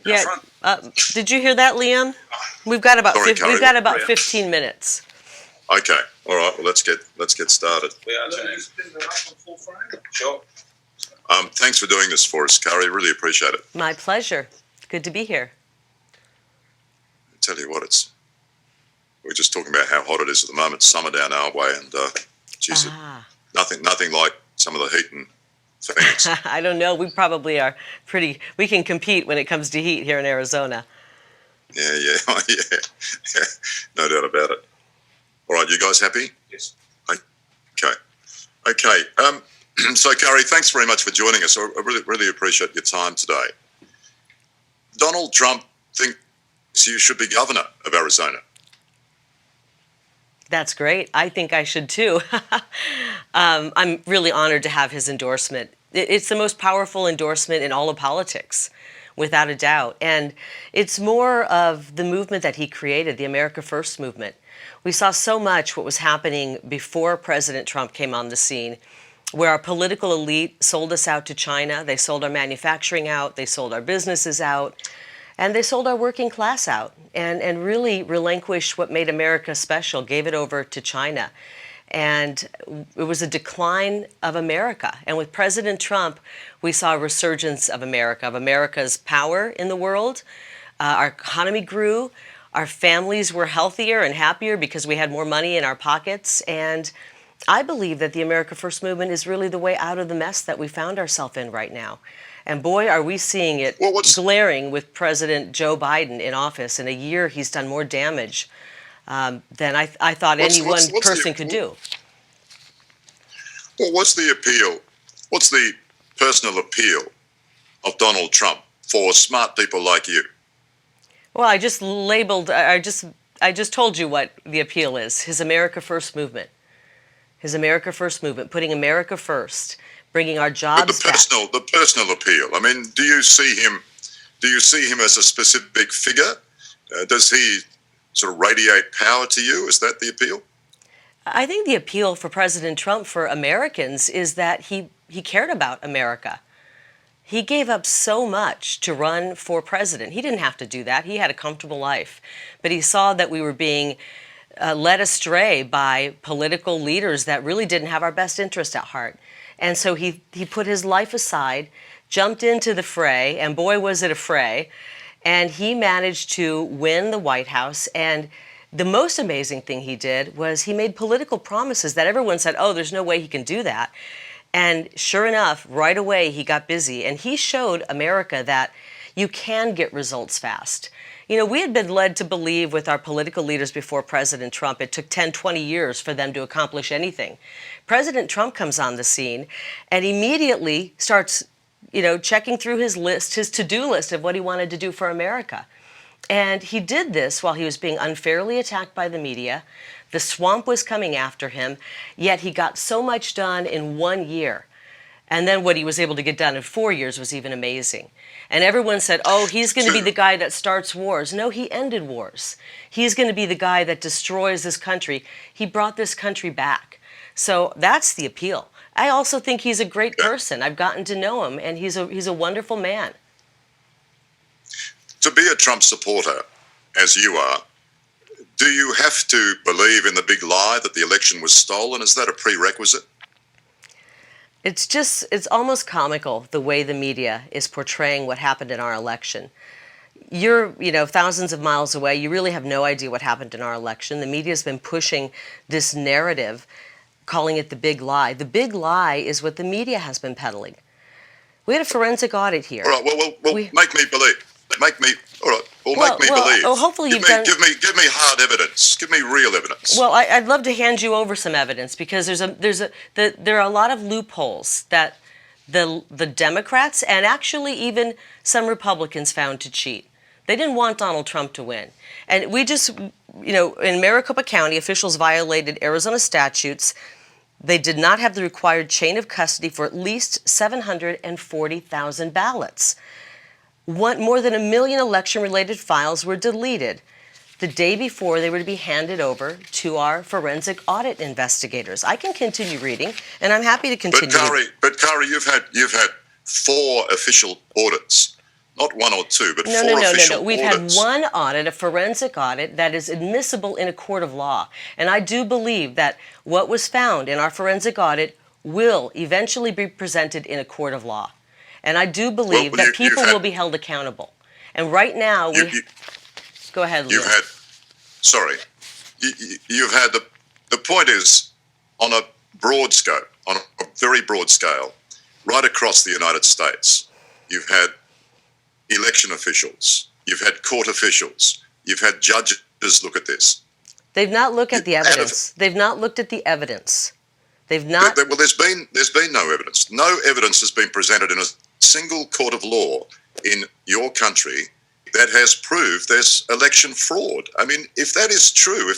Yeah. Did you hear that, Liam? We've got about Sorry, we've got about Carrie. 15 minutes. Okay. All right. Well, let's get started. We are turning. Full frame. Sure. Thanks for doing this for us, Carrie. Really appreciate it. My pleasure. Good to be here. I tell you what, we're just talking about how hot it is at the moment. Summer down our way, and geez, nothing like some of the heat in Phoenix. I don't know. We probably are pretty. We can compete when it comes to heat here in Arizona. Yeah, yeah. No doubt about it. All right, you guys happy? Yes. Okay. So, Carrie, thanks very much for joining us. I really appreciate your time today. Donald Trump thinks you should be governor of Arizona. That's great. I think I should too. I'm really honored to have his endorsement. It's the most powerful endorsement in all of politics, without a doubt. And it's more of the movement that he created, the America First movement. We saw so much what was happening before President Trump came on the scene, where our political elite sold us out to China. They sold our manufacturing out. They sold our businesses out. And they sold our working class out and really relinquished what made America special, gave it over to China. And it was a decline of America. And with President Trump, we saw a resurgence of America, of America's power in the world. Our economy grew. Our families were healthier and happier because we had more money in our pockets. And I believe that the America First movement is really the way out of the mess that we found ourselves in right now. And boy, are we seeing it glaring with President Joe Biden in office. In a year, he's done more damage than I thought any one person could do. Well, what's the appeal? What's the personal appeal of Donald Trump for smart people like you? Well, I just told you what the appeal is. His America First movement. His America First movement, putting America first, bringing our jobs back. The personal appeal. I mean, do you see him as a specific figure? Does he sort of radiate power to you? Is that the appeal? I think the appeal for President Trump for Americans is that he cared about America. He gave up so much to run for president. He didn't have to do that. He had a comfortable life. But he saw that we were being led astray by political leaders that really didn't have our best interest at heart. And so he put his life aside, jumped into the fray, and boy, was it a fray. And he managed to win the White House. And the most amazing thing he did was he made political promises that everyone said, oh, there's no way he can do that. And sure enough, right away, he got busy. And he showed America that you can get results fast. You know, we had been led to believe with our political leaders before President Trump, it took 10, 20 years for them to accomplish anything. President Trump comes on the scene and immediately starts, checking through his list, his to-do list of what he wanted to do for America. And he did this while he was being unfairly attacked by the media. The swamp was coming after him, yet he got so much done in 1 year. And then what he was able to get done in 4 years was even amazing. And everyone said, oh, he's going to be the guy that starts wars. No, he ended wars. He's going to be the guy that destroys this country. He brought this country back. So that's the appeal. I also think he's a great person. I've gotten to know him, and he's a wonderful man. To be a Trump supporter, as you are, do you have to believe in the big lie that the election was stolen? Is that a prerequisite? It's almost comical the way the media is portraying what happened in our election. You're, thousands of miles away. You really have no idea what happened in our election. The media's been pushing this narrative, calling it the big lie. The big lie is what the media has been peddling. We had a forensic audit here. All right, well, make me believe. Make me believe. Oh, hopefully give me hard evidence. Give me real evidence. Well, I'd love to hand you over some evidence because there are a lot of loopholes that the Democrats and actually even some Republicans found to cheat. They didn't want Donald Trump to win. And we just, in Maricopa County, officials violated Arizona statutes. They did not have the required chain of custody for at least 740,000 ballots. More than 1 million election-related files were deleted the day before they were to be handed over to our forensic audit investigators. I can continue reading, and I'm happy to continue. But Kari, you've had 4 official audits not one or two, but No, four no, no, no, official no. We've audits. had one audit, a forensic audit, that is admissible in a court of law. And I do believe that what was found in our forensic audit will eventually be presented in a court of law. And I do believe Well, that you've people had- will be held accountable. And right now, go ahead, Leo. You've had, sorry, you've had the point is on a broad scope, on a very broad scale, right across the United States, you've had election officials, you've had court officials, you've had judges look at this. They've not looked at the evidence. They've not looked at the evidence. They've not. Well, there's been no evidence. No evidence has been presented in a single court of law in your country that has proved there's election fraud. I mean, if that is true,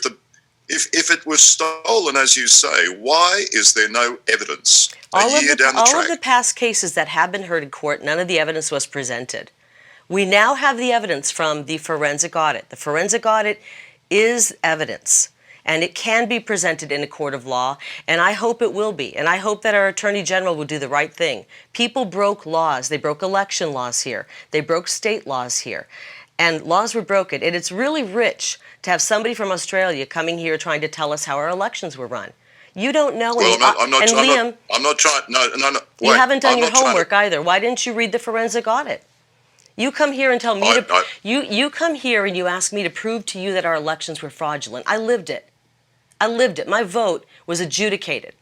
if it was stolen, as you say, why is there no evidence All a year down the track? All of the past cases that have been heard in court, none of the evidence was presented. We now have the evidence from the forensic audit. The forensic audit is evidence, and it can be presented in a court of law, and I hope it will be. And I hope that our Attorney General will do the right thing. People broke laws. They broke election laws here. They broke state laws here. And laws were broken. And it's really rich to have somebody from Australia coming here trying to tell us how our elections were run. You don't know. Well, I'm not trying. No. You Wait, haven't done I'm your not trying homework either. Why didn't you read the forensic audit? You come here and tell me you come here and you ask me to prove to you that our elections were fraudulent. I lived it. I lived it. My vote was adjudicated.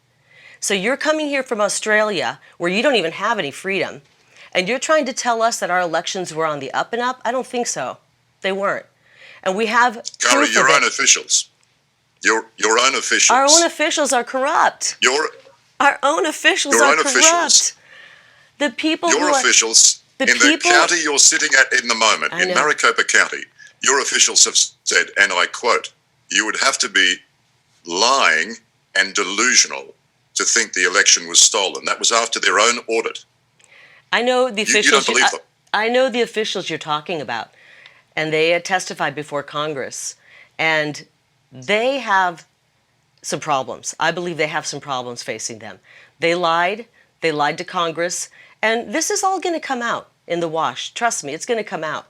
So you're coming here from Australia where you don't even have any freedom, and you're trying to tell us that our elections were on the up and up? I don't think so. They weren't. And we have Kari, proof your of own it. officials. Your own officials. Our own officials are corrupt. Our own officials Your are own corrupt. officials. The people who Your are, officials the in people, the county you're sitting at in the moment, I in know. Maricopa County, your officials have said, and I quote, "You would have to be lying and delusional to think the election was stolen." That was after their own audit. I know the You officials. don't believe them. I know the officials you're talking about, and they had testified before Congress, and they have some problems. I believe they have some problems facing them. They lied. They lied to Congress, and this is all going to come out in the wash. Trust me, it's going to come out,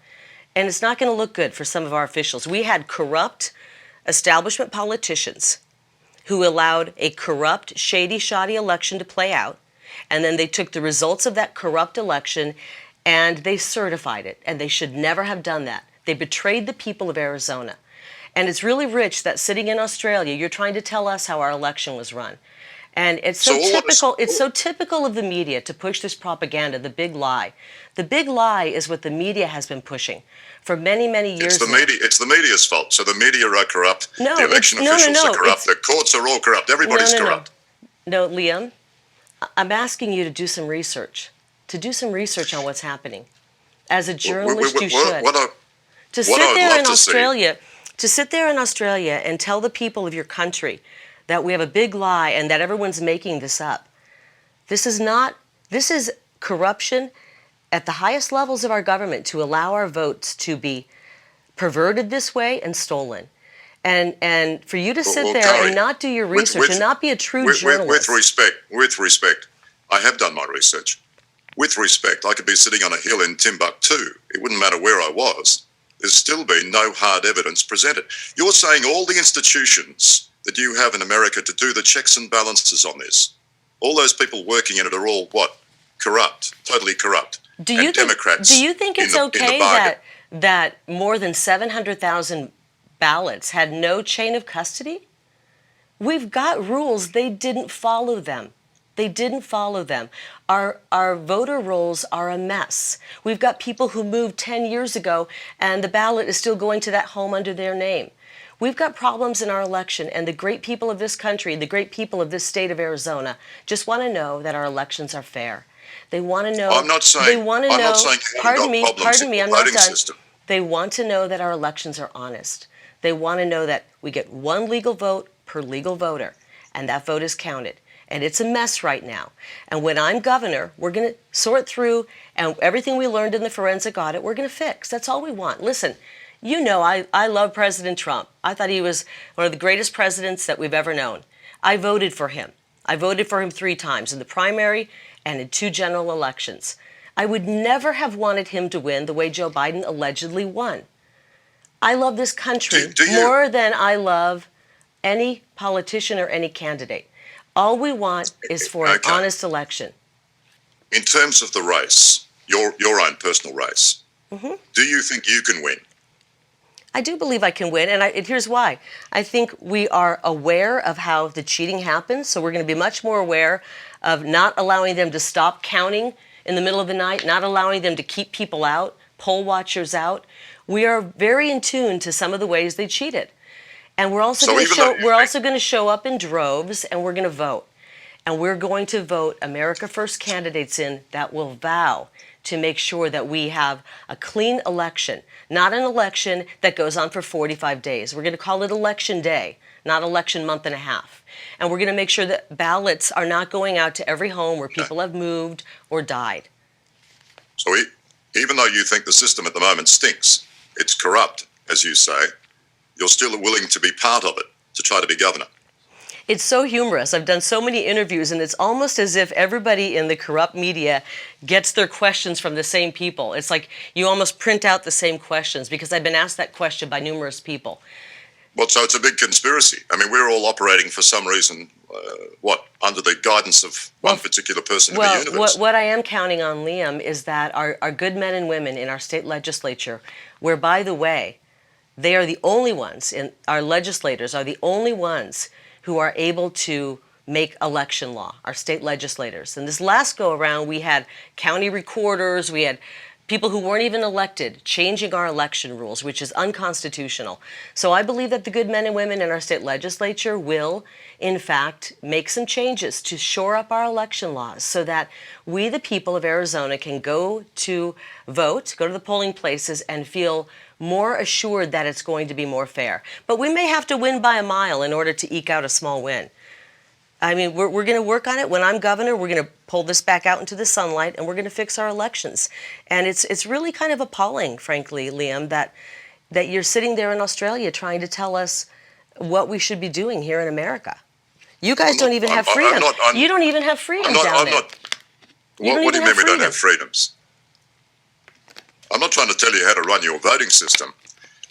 and it's not going to look good for some of our officials. We had corrupt establishment politicians who allowed a corrupt, shady, shoddy election to play out, and then they took the results of that corrupt election and they certified it, and they should never have done that. They betrayed the people of Arizona. And it's really rich that sitting in Australia, you're trying to tell us how our election was run. And it's so typical of the media to push this propaganda, the big lie. The big lie is what the media has been pushing for many, many years now. It's the media's fault. So the media are corrupt. No, the election officials are corrupt. The courts are all corrupt. Everybody's corrupt. No, Liam, I'm asking you to do some research. To do some research on what's happening. As a journalist, you should. To sit there in Australia, to sit there in Australia and tell the people of your country that we have a big lie and that everyone's making this up. This is corruption at the highest levels of our government to allow our votes to be perverted this way and stolen. And for you to sit there Kari, and not do your research and not be a true journalist. With respect, I have done my research. With respect, I could be sitting on a hill in Timbuktu. It wouldn't matter where I was. There's still been no hard evidence presented. You're saying all the institutions that you have in America to do the checks and balances on this, all those people working in it are all what? Corrupt, totally corrupt. Do you think it's okay that more than 700,000 ballots had no chain of custody? We've got rules. They didn't follow them. They didn't follow them. Our voter rolls are a mess. We've got people who moved 10 years ago and the ballot is still going to that home under their name. We've got problems in our election, and the great people of this country, the great people of this state of Arizona, just want to know that our elections are fair. They want to know. I'm not saying. They want to know. Not saying Pardon me. I'm not done. System. They want to know that our elections are honest. They want to know that we get one legal vote per legal voter, and that vote is counted. And it's a mess right now. And when I'm governor, we're going to sort through, and everything we learned in the forensic audit, we're going to fix. That's all we want. Listen, you know I love President Trump. I thought he was one of the greatest presidents that we've ever known. I voted for him. I voted for him 3 times, in the primary and in 2 general elections. I would never have wanted him to win the way Joe Biden allegedly won. I love this country Do you- more than I love any politician or any candidate. All we want is for an Okay. honest election. In terms of the race, your own personal race, do you think you can win? I do believe I can win, and here's why. I think we are aware of how the cheating happens, so we're going to be much more aware of not allowing them to stop counting in the middle of the night, not allowing them to keep people out, poll watchers out. We are very in tune to some of the ways they cheated. And we're also So going to even though show you we're think- also going to show up in droves, and we're going to vote. And we're going to vote America First candidates in that will vow to make sure that we have a clean election, not an election that goes on for 45 days. We're going to call it Election Day, not election month and a half. And we're going to make sure that ballots are not going out to every home where people have moved or died. So even though you think the system at the moment stinks, it's corrupt, as you say, you're still willing to be part of it to try to be governor. It's so humorous. I've done so many interviews, and it's almost as if everybody in the corrupt media gets their questions from the same people. It's like you almost print out the same questions, because I've been asked that question by numerous people. Well, so it's a big conspiracy. I mean, we're all operating for some reason, under the guidance of one particular person in the universe. What I am counting on, Liam, is that our good men and women in our state legislature, where, by the way, they are the only ones, our legislators are the only ones who are able to make election law, our state legislators. And this last go around, we had county recorders, we had people who weren't even elected changing our election rules, which is unconstitutional. So I believe that the good men and women in our state legislature will, in fact, make some changes to shore up our election laws so that we, the people of Arizona, can go to vote, go to the polling places, and feel more assured that it's going to be more fair. But we may have to win by a mile in order to eke out a small win. I mean, we're going to work on it. When I'm governor, we're going to pull this back out into the sunlight, and we're going to fix our elections. And it's really kind of appalling, frankly, Liam, that you're sitting there in Australia trying to tell us what we should be doing here in America. You guys don't even have freedom. You don't even have freedom down there. What do you mean we don't have freedoms? I'm not trying to tell you how to run your voting system.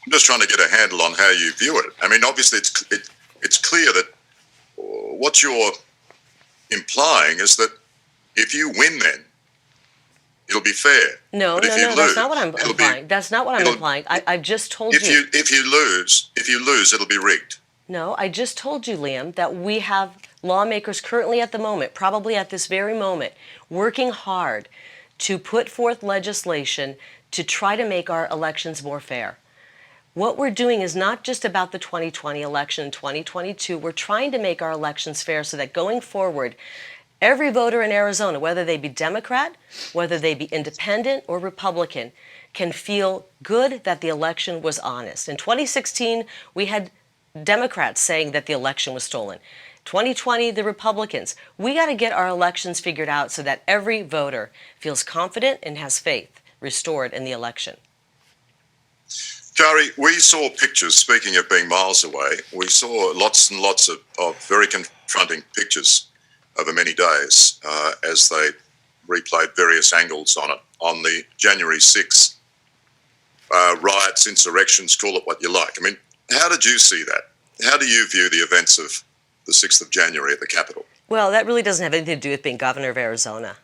I'm just trying to get a handle on how you view it. I mean, obviously, it's clear that what you're implying is that if you win, then it'll be fair. No, that's not what I'm implying. That's not what I'm implying. I've just told you. If you lose, it'll be rigged. No, I just told you, Liam, that we have lawmakers currently at the moment, probably at this very moment, working hard to put forth legislation to try to make our elections more fair. What we're doing is not just about the 2020 election, 2022. We're trying to make our elections fair so that going forward, every voter in Arizona, whether they be Democrat, whether they be independent or Republican, can feel good that the election was honest. In 2016, we had Democrats saying that the election was stolen. 2020, the Republicans. We got to get our elections figured out so that every voter feels confident and has faith restored in the election. Kari, we saw pictures, speaking of being miles away, we saw lots and lots of very confronting pictures over many days as they replayed various angles on it. On the January 6th riots, insurrections, call it what you like. I mean, how did you see that? How do you view the events of the 6th of January at the Capitol? Well, that really doesn't have anything to do with being governor of Arizona.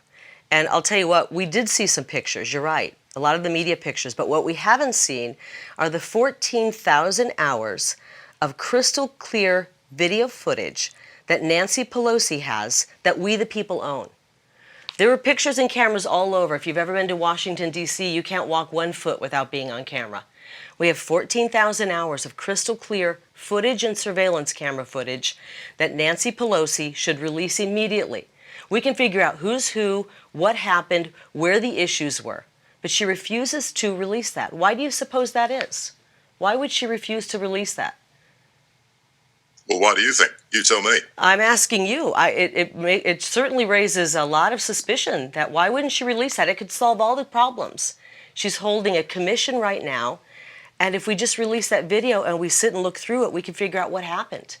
And I'll tell you what, we did see some pictures, you're right, a lot of the media pictures, but what we haven't seen are the 14,000 hours of crystal clear video footage that Nancy Pelosi has that we the people own. There were pictures and cameras all over. If you've ever been to Washington, D.C., you can't walk 1 foot without being on camera. We have 14,000 hours of crystal clear footage and surveillance camera footage that Nancy Pelosi should release immediately. We can figure out who's who, what happened, where the issues were. But she refuses to release that. Why do you suppose that is? Why would she refuse to release that? Well, why do you think? You tell me. I'm asking you. It certainly raises a lot of suspicion that why wouldn't she release that? It could solve all the problems. She's holding a commission right now, and if we just release that video and we sit and look through it, we can figure out what happened.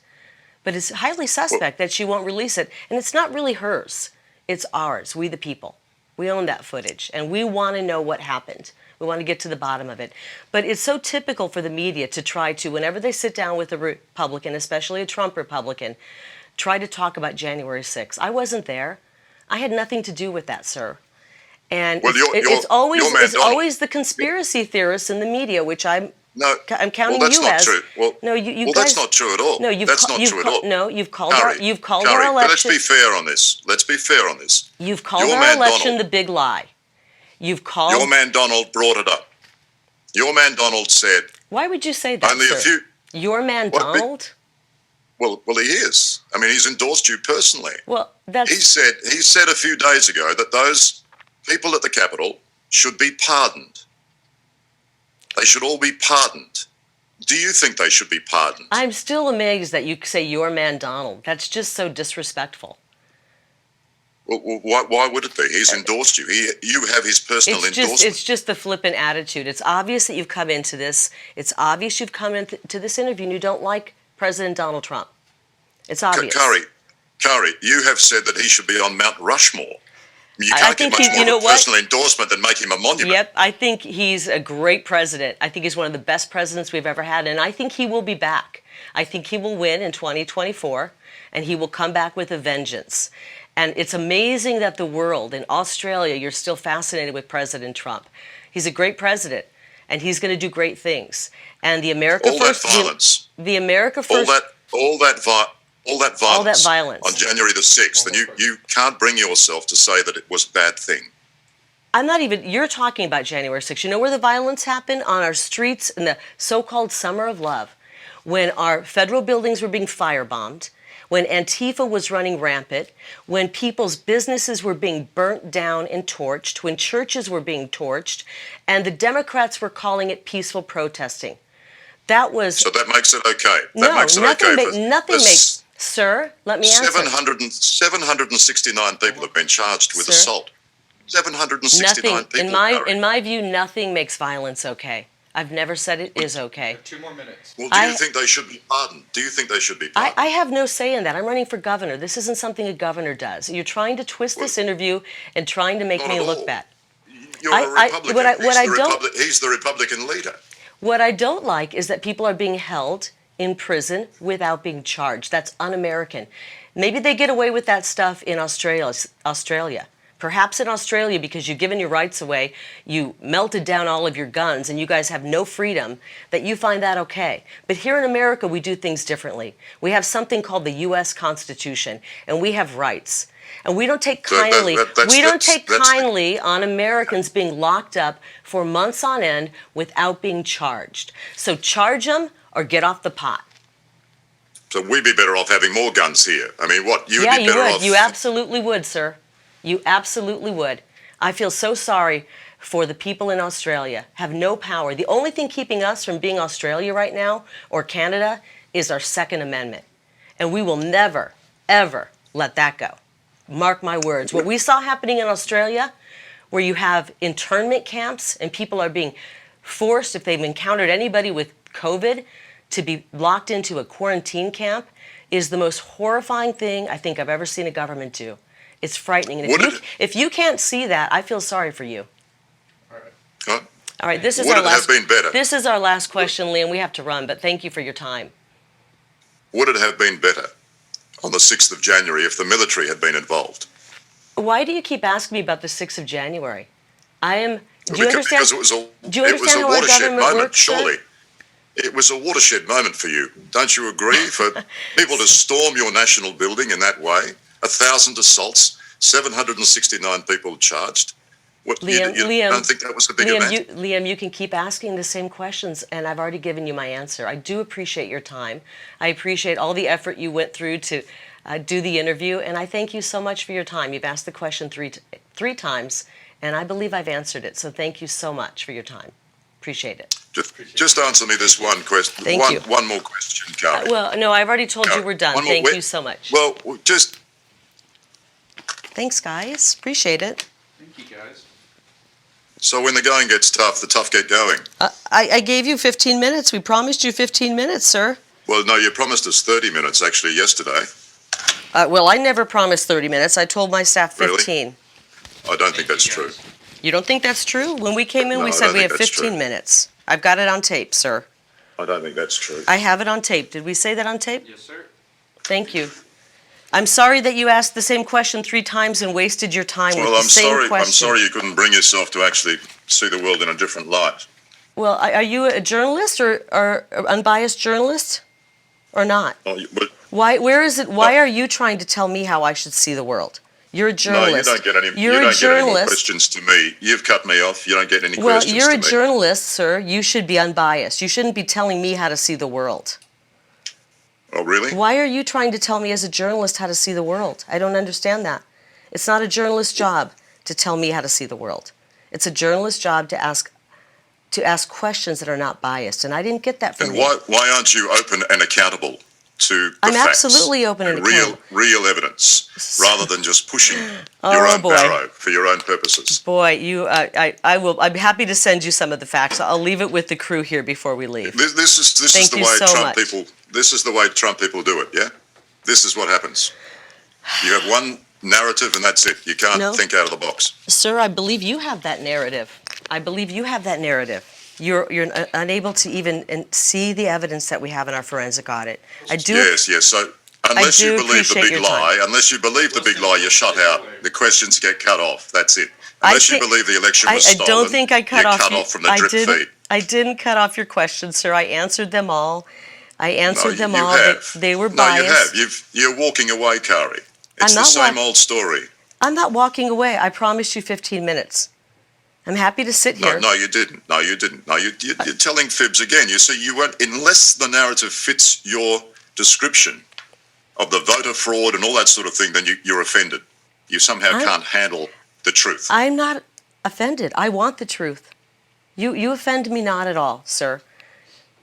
But it's highly suspect that she won't release it, and it's not really hers. It's ours, we the people. We own that footage, and we want to know what happened. We want to get to the bottom of it. But it's so typical for the media to try to, whenever they sit down with a Republican, especially a Trump Republican, try to talk about January 6th. I wasn't there. I had nothing to do with that, sir. And Well, it's Donald- always the conspiracy theorists in the media, which I'm counting that's you not as. true. Well, No, you well, guys, that's not true at all. No, that's not true at all. No, you've called Curry, you've called Curry, our but let's election. be fair on this. Let's be fair on this. You've called Your our man election Donald- the big lie. You've called. Your man Donald brought it up. Your man Donald said Why would you say that, only sir? a few. Your man What, Donald? Well, he is. I mean, he's endorsed you personally. Well, that's He said a few days ago that those people at the Capitol should be pardoned. They should all be pardoned. Do you think they should be pardoned? I'm still amazed that you say your man Donald. That's just so disrespectful. Well, why would it be? He's endorsed you. You have his personal endorsement. It's just the flippant attitude. It's obvious that you've come into this. It's obvious you've come into this interview and you don't like President Donald Trump. It's obvious. Curry, you have said that he should be on Mount Rushmore. You I can't think get much you more know of a what? personal endorsement than make him a monument. Yep, I think he's a great president. I think he's one of the best presidents we've ever had, and I think he will be back. I think he will win in 2024, and he will come back with a vengeance. And it's amazing that the world, in Australia, you're still fascinated with President Trump. He's a great president, and he's going to do great things. And the America All First, that violence, the America First, all that violence on January the 6th, and you can't bring yourself to say that it was a bad thing. I'm not even, you're talking about January 6th. You know where the violence happened? On our streets in the so-called Summer of Love, when our federal buildings were being firebombed, when Antifa was running rampant, when people's businesses were being burnt down and torched, when churches were being torched, and the Democrats were calling it peaceful protesting. That was... So that makes it okay. Nothing makes... Sir, let me answer. 769 people have been charged with assault. 769 Nothing. people. In my view, nothing makes violence okay. I've never said it is okay. 2 more minutes. Well, do you think they should be pardoned? Do you think they should be pardoned? I have no say in that. I'm running for governor. This isn't something a governor does. You're trying to twist this interview and trying to make Not me at look all. bad. You're a Republican. He's the don't- Republican leader. What I don't like is that people are being held in prison without being charged. That's un-American. Maybe they get away with that stuff in Australia. Perhaps in Australia, because you've given your rights away, you melted down all of your guns, and you guys have no freedom, that you find that okay. But here in America, we do things differently. We have something called the U.S. Constitution, and we have rights. And we don't take kindly. Kindly on Americans being locked up for months on end without being charged. So charge them or get off the pot. So we'd be better off having more guns here. I mean, what? You would Yeah, be you better would. off. You absolutely would, sir. You absolutely would. I feel so sorry for the people in Australia. Have no power. The only thing keeping us from being Australia right now or Canada is our Second Amendment. And we will never, ever let that go. Mark my words. What we saw happening in Australia, where you have internment camps and people are being forced, if they've encountered anybody with COVID, to be locked into a quarantine camp, is the most horrifying thing I think I've ever seen a government do. It's frightening. And if you can't see that, I feel sorry for you. Huh? All right, this is Would our it have last. been better? This is our last question, Liam. We have to run, but thank you for your time. Would it have been better on the 6th of January if the military had been involved? Why do you keep asking me about the 6th of January? Do you understand? Because it was a how our watershed government moment, works, sir? surely. It was a watershed moment for you. Don't you agree? For people to storm your national building in that way, 1,000 assaults, 769 people charged. What, you don't think that was a big event? Liam, you can keep asking the same questions, and I've already given you my answer. I do appreciate your time. I appreciate all the effort you went through to do the interview, and I thank you so much for your time. You've asked the question three times, and I believe I've answered it. So thank you so much for your time. Appreciate it. Just answer me this one question. Thank you. One more question, Kari. Well, no, I've already told you we're done. Thank you so much. Well, just... Thanks, guys. Appreciate it. Thank you, guys. So when the going gets tough, the tough get going. I gave you 15 minutes. We promised you 15 minutes, sir. Well, no, you promised us 30 minutes actually yesterday. Well, I never promised 30 minutes. I told my staff 15. Really? I don't think that's true. You don't think that's true? When we came in, No, we I said don't we think have that's 15 true. minutes. I've got it on tape, sir. I don't think that's true. I have it on tape. Did we say that on tape? Yes, sir. Thank you. I'm sorry that you asked the same question 3 times and wasted your time with Well, the I'm same sorry. question. I'm sorry you couldn't bring yourself to actually see the world in a different light. Well, are you a journalist or unbiased journalist or not? Oh, but Why? Where is it? Why are you trying to tell me how I should see the world? You're a no, journalist. you don't get any. You're you a don't get any more journalist. questions to me. You've cut me off. You don't get any Well, questions you're to a me. journalist, sir. You should be unbiased. You shouldn't be telling me how to see the world. Oh, really? Why are you trying to tell me as a journalist how to see the world? I don't understand that. It's not a journalist's job to tell me how to see the world. It's a journalist's job to ask questions that are not biased, and I didn't get that from And you. why aren't you open and accountable to the I'm facts absolutely open and accountable. real evidence, rather than just pushing Oh, your own boy. barrow for your own purposes? Boy, I will. I'm happy to send you some of the facts. I'll leave it with the crew here before we leave. This is Thank the you way so Trump much. people. This is the way Trump people do it. Yeah, this is what happens. You have one narrative and that's it. You can't No. think out of the box. Sir, I believe you have that narrative. I believe you have that narrative. You're unable to even see the evidence that we have in our forensic audit. I do. Yes, yes. So unless do you believe the appreciate big your time. lie, unless you believe the big lie, you're shut out. The questions get cut off. That's it. Unless you believe the election was I stolen, don't think I cut you're off. cut off from the drip feed. I didn't cut off your questions, sir. I answered them all. I answered them you all. have. They were No, biased. you have. You're walking away, Kari. It's I'm the not same old story. I'm not walking away. I promised you 15 minutes. I'm happy to sit here. No, you didn't. No, you didn't. No, you're telling fibs again. You see, you won't, unless the narrative fits your description of the voter fraud and all that sort of thing, then you're offended. You somehow can't handle the truth. I'm not offended. I want the truth. You offend me not at all, sir.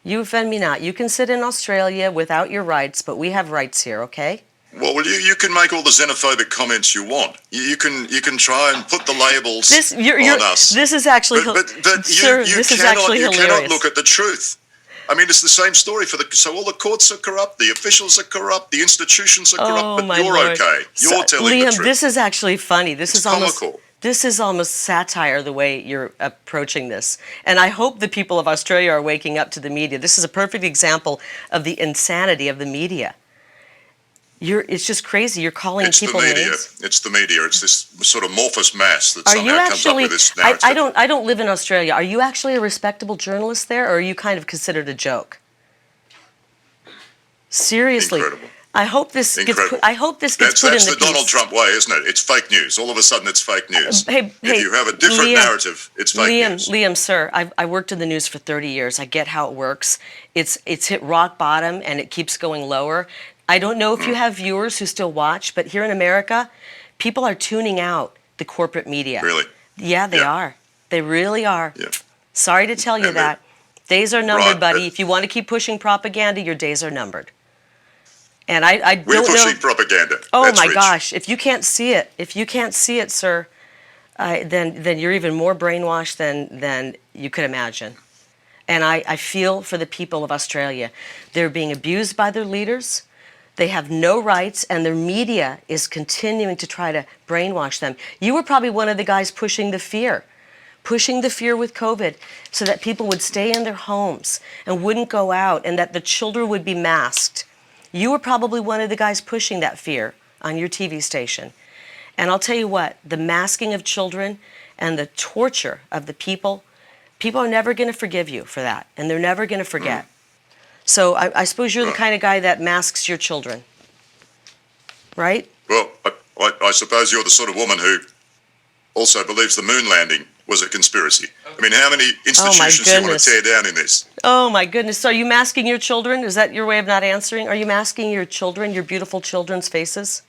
You offend me not. You can sit in Australia without your rights, but we have rights here, okay? Well, you can make all the xenophobic comments you want. You can try and put the labels on us. This is actually, sir, this is actually hilarious. You cannot look at the truth. I mean, it's the same story so all the courts are corrupt, the officials are corrupt, the institutions are corrupt, but you're Lord. okay. You're telling Liam, the truth. this is actually funny. It's comical. This is almost satire, the way you're approaching this. And I hope the people of Australia are waking up to the media. This is a perfect example of the insanity of the media. It's just crazy. You're calling people names. It's the media. It's this sort of amorphous mass that somehow comes up with this narrative. I don't live in Australia. Are you actually a respectable journalist there, or are you kind of considered a joke? Seriously. Incredible. I hope this gets put in the That's the piece. Donald Trump way, isn't it? It's fake news. All of a sudden, it's fake news. If you have a different narrative, it's fake news. Liam, sir, I worked in the news for 30 years. I get how it works. It's hit rock bottom and it keeps going lower. I don't know if you have viewers who still watch, but here in America, people are tuning out the corporate media. Really? Yeah, they are. They really are. Yeah. Sorry to tell you And that. Days are numbered, Right, buddy. but- If you want to keep pushing propaganda, your days are numbered. And I We're don't know. pushing propaganda. Oh That's my rich. gosh! If you can't see it, sir, then you're even more brainwashed than you could imagine. And I feel for the people of Australia. They're being abused by their leaders. They have no rights, and their media is continuing to try to brainwash them. You were probably one of the guys pushing the fear with COVID, so that people would stay in their homes and wouldn't go out, and that the children would be masked. You were probably one of the guys pushing that fear on your TV station. And I'll tell you what, the masking of children and the torture of the people are never going to forgive you for that, and they're never going to forget. So I suppose you're the kind of guy that masks your children, right? Well, I suppose you're the sort of woman who also believes the moon landing was a conspiracy. I mean, how many institutions do you want goodness. to tear down in this? Oh my goodness. So are you masking your children? Is that your way of not answering? Are you masking your children, your beautiful children's faces?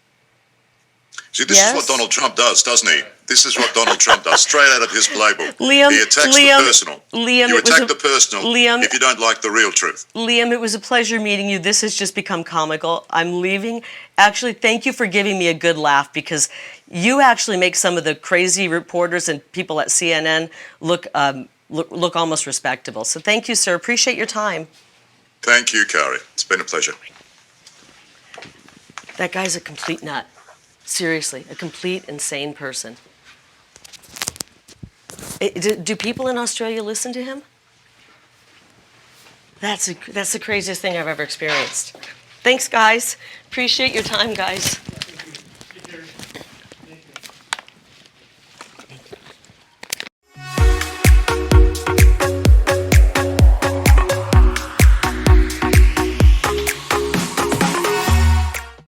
See, this is what Donald Trump does, doesn't he? This is what Donald Trump does, straight out of his playbook. Liam, He attacks the personal. You attack the personal if you don't like the real truth. Liam, it was a pleasure meeting you. This has just become comical. I'm leaving. Actually, thank you for giving me a good laugh, because you actually make some of the crazy reporters and people at CNN look almost respectable. So thank you, sir. Appreciate your time. Thank you, Kari. It's been a pleasure. That guy's a complete nut. Seriously, a complete insane person. Do people in Australia listen to him? That's the craziest thing I've ever experienced. Thanks, guys. Appreciate your time, guys.